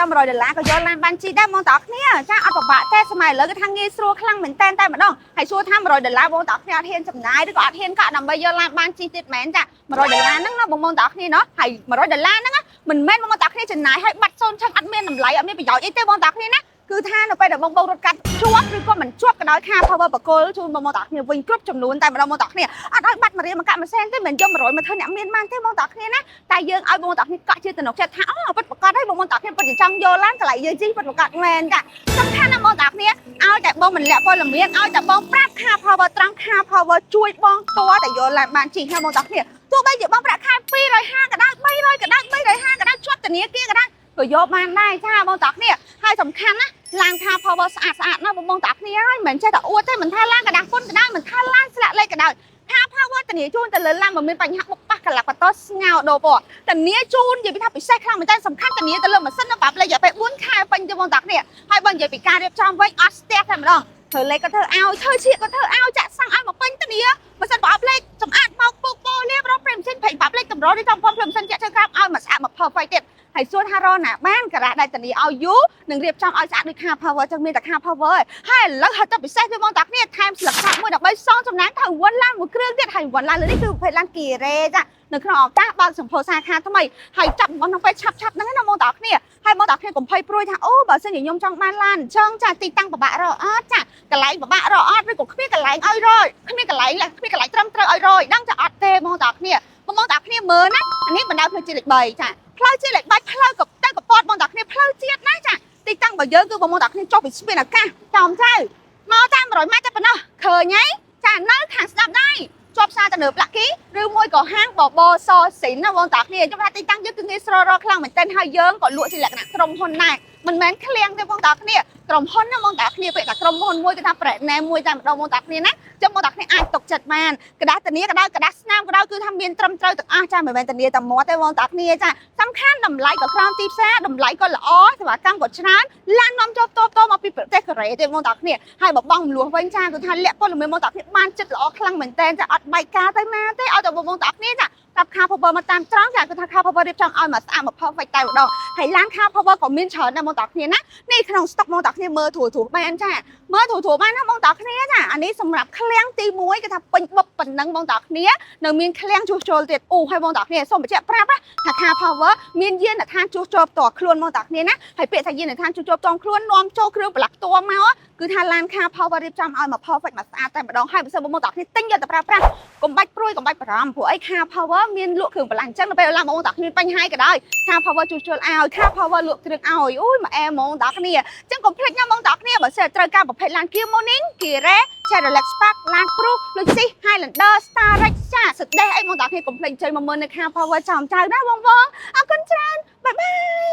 $100ក៏យកឡានបានជីដែរបងប្អូនគ្នាចាអត់ពិបាកទេសម័យឥឡូវគឺថាងាយស្រួលខ្លាំងមែនតែម្ដងហើយសួរថា$100បងប្អូនគ្នាអត់ហ៊ានចំណាយឬក៏អត់ហ៊ានកាក់ដើម្បីយកឡានបានជីទៀតមែនចា$100ហ្នឹងណាបងប្អូនគ្នាណោះហើយ$100ហ្នឹងមិនមែនបងប្អូនគ្នាចំណាយឲ្យបាត់សូនឆឹងអត់មានតម្លៃអត់មានប្រយោជន៍អីទេបងប្អូនគ្នាណាគឺថានៅពេលដែលបងរត់កាត់ជាប់ឬក៏មិនជាប់ក៏ដោយCar Power បកគលជូនបងប្អូនគ្នាវិញគ្រប់ចំនួនតែម្ដងបងប្អូនគ្នាអត់ឲ្យបាត់មករៀលមកកាក់មួយសែនទេមិនយក100មកធ្វើអ្នកមានបានទេបងប្អូនគ្នាណាតែយើងឲ្យបងប្អូនគ្នាកក់ជាទំនុកចិត្តថាអូពិតប្រកបហើយបងប្អូនគ្នាពិតជាចង់យកឡានកន្លែងយើងជីពិតប្រកបមែនចាសំខាន់ណាស់បងប្អូនគ្នាឲ្យតែបងមិនលាក់ព័ត៌មានឲ្យតែបងប្រាប់Car Power ត្រង់Car Power ជួយបងតើតែយកឡានបានជីណាបងប្អូនគ្នាទោះបីជាបងប្រាក់ខែ250ក៏ដោយ300ក៏ដោយ350ក៏ដោយជាប់ធនាគារក៏ដោយក៏យកបានដែរចាបងប្អូនគ្នាហើយសំខាន់ណាឡានCar Power ស្អាតណាស់បងប្អូនគ្នាហើយមិនចេះតែអួតទេមិនថាឡានកដាស់គុណក៏ដោយមិនថាឡានស្លាកលេខក៏ដោយCar Power ធានាជូនទៅលើឡានមិនមានបញ្ហាបុកប៉ះកន្លះបតោស្ងោដោពណ៌ធានាជូននិយាយពីថាពិសេសខ្លាំងមែនតើសំខាន់ធានាទៅលើម៉ាស៊ីនប្រាប់លេខរយៈពេល4ខែពេញទេបងប្អូនគ្នាហើយបើនិយាយពីការរៀបចំវិញអត់ស្ទះតែម្ដងធ្វើលេខក៏ធ្វើឲ្យធ្វើឈៀកក៏ធ្វើឲ្យចាក់សាំងឲ្យមកពេញធានាម៉ាស៊ីនប្រអប់លេខសម្អាតមកពុកពោលាបរកព្រេមម៉ាស៊ីនភ័យប្រាប់លេខតម្រូវនេះចំផងព្រេមម៉ាស៊ីនចាក់ចូលក្រាបឲ្យមកស្អាតមក perfect ទៀតហើយសួរថារណាបានការ៉ាដែលធានាឲ្យយូរនឹងរៀបចំឲ្យស្អាតដូចCar Power ចឹងមានតែCar Power ហើយឥឡូវហត់ទៅពិសេសទេបងប្អូនគ្នាថែមស្លឹកចាក់មួយដើម្បីសងចំណាយទៅវ៉ាន់ឡានមួយគ្រឿងទៀតហើយវ៉ាន់ឡានលើនេះគឺប្រភេទឡានគីរ៉េចានៅក្នុងឱកាសបើកសម្ពោធសាខាថ្មីហើយចាប់បងក្នុងពេលឆាប់ហ្នឹងណាបងប្អូនគ្នាហើយបងប្អូនគ្នាកុំភ័យព្រួយថាអូបើសិនជាខ្ញុំចង់បានឡានអញ្ចឹងចាទីតាំងពិបាករកអត់ចាកន្លែងពិបាករកអត់ឬក៏គ្មានកន្លែងឲ្យរយគ្មានកន្លែងត្រឹមត្រូវឲ្យរយដឹងចាអត់ទេបងប្អូនគ្នាមើលណាអានេះបណ្ដោយផ្លូវជាតិលេខ3ចាផ្លូវជាតិលេខ3ផ្លូវក៏ទៅកពតបងប្អូនគ្នាផ្លូវជាតិណាចាទីតាំងរបស់យើងគឺបងប្អូនគ្នាចុះពីស្ពានអាកាសចំទៅមកតាម100ម៉ែត្រតែប៉ុណ្ណោះឃើញហីចានៅខាងស្ដាប់ដែរជាប់ផ្សារទៅនៅផ្លាក់គីឬមួយក៏ហាងបបសស៊ីនណាបងប្អូនគ្នាខ្ញុំថាទីតាំងយើងគឺងាយស្រួលរកខ្លាំងមែនទែនហើយយើងក៏លក់ជាលក្ខណៈក្រុមហ៊ុនដែរមិនមែនឃ្លាំងទេបងប្អូនគ្នាក្រុមហ៊ុនណាបងប្អូនគ្នាពេលតែក្រុមហ៊ុនមួយគឺថាប្រែណែមួយតែម្ដងបងប្អូនគ្នាណាចឹងបងប្អូនគ្នាអាចទុកចិត្តបានក្តារធានាក៏ដោយក្តារស្នាមក៏ដោយគឺថាមានត្រឹមត្រូវទាំងអស់ចាមិនមែនធានាតែមាត់ទេបងប្អូនគ្នាចាសំខាន់តម្លៃក៏ក្រោមទីផ្សារតម្លៃក៏ល្អសេវាកម្មក៏ច្រើនឡាននាំចូលតបមកពីប្រទេសកូរ៉េទេបងប្អូនគ្នាហើយបើបងមលួសវិញចាគឺថាលាក់ព័ត៌មានបងប្អូនគ្នាបានចិត្តល្អខ្លាំងមែនតើចាអត់បែកការទៅណាទេឲ្យតែបងប្អូនគ្នាចាប្រាប់Car Power មកតាមត្រង់ចាគឺថាCar Power រៀបចំឲ្យមកស្អាតមក perfect តែម្ដងហើយឡានCar Power ក៏មានច្រើនដែរបងប្អូនគ្នាណានេះក្នុង stock បងប្អូនគ្នាមើលធូរបានចាមើលធូរបានណាបងប្អូនគ្នាចាអានេះសម្រាប់ឃ្លាំងទី1គឺថាពេញបុកប៉ុណ្ណឹងបងប្អូនគ្នានៅមានឃ្លាំងជួសជុលទៀតអូហើយបងប្អូនគ្នាសូមបញ្ជាក់ប្រាប់ថាCar Power មានយានដ្ឋានជួសជុលផ្ទាល់ខ្លួនបងប្អូនគ្នាណាហើយពាក្យថាយានដ្ឋានជួសជុលផ្ទាល់ខ្លួននាំចូលគ្រឿងបន្លាស់ផ្ទាល់មកគឺថាឡានCar Power រៀបចំឲ្យមក perfect មកស្អាតតែម្ដងហើយបើសិនបងប្អូនគ្នាទិញយកទៅប្រើប្រាស់កុំបាច់ព្រួយកុំបាច់បារម្ភព្រោះអីCar Power មានលក់គ្រឿងបន្លាស់អញ្ចឹងនៅពេលឡានបងប្អូនគ្នាបញ្ហាក៏ដោយCar Power ជួសជុលឲ្យCar Power លក់គ្រឿងឲ្យអូយមកអែហ្មងបងប្អូនគ្នាអញ្ចឹងកុំភ្លេចណាបងប្អូនគ្នាបើសិនត្រូវការប្រភេទឡាន Kia Morning Kia Chevrolet Spark ឡាន Cruze Luxus Highlander Starrex ចាសដេះអីបងប្អូនគ្នាកុំភ្លេចចូលមកមើលនៅCar Power ចំចៅណាបងប្អូនអរគុណច្រើនបាយបាយ